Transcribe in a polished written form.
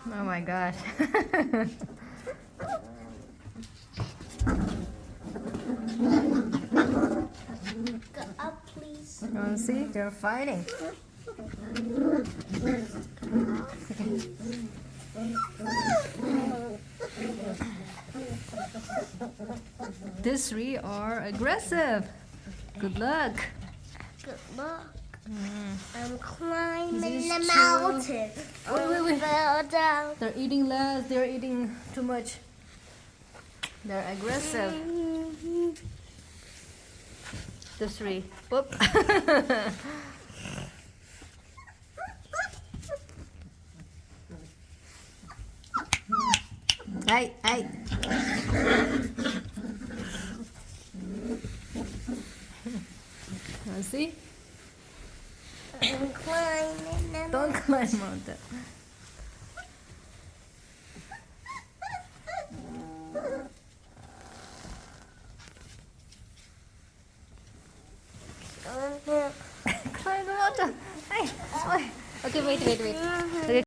Oh my gosh. Go up, please. You want to see? They're fighting. These three are aggressive. Good luck. Good luck. I'm climbing These the two- mountain. Oh, wait. Fell down. They're eating less. They're eating too much. They're aggressive. The three. Whoop. Hey, hey. See? I'm climbing the Don't climb mountain. mountain. Climb the mountain. Hey, okay, wait. Okay.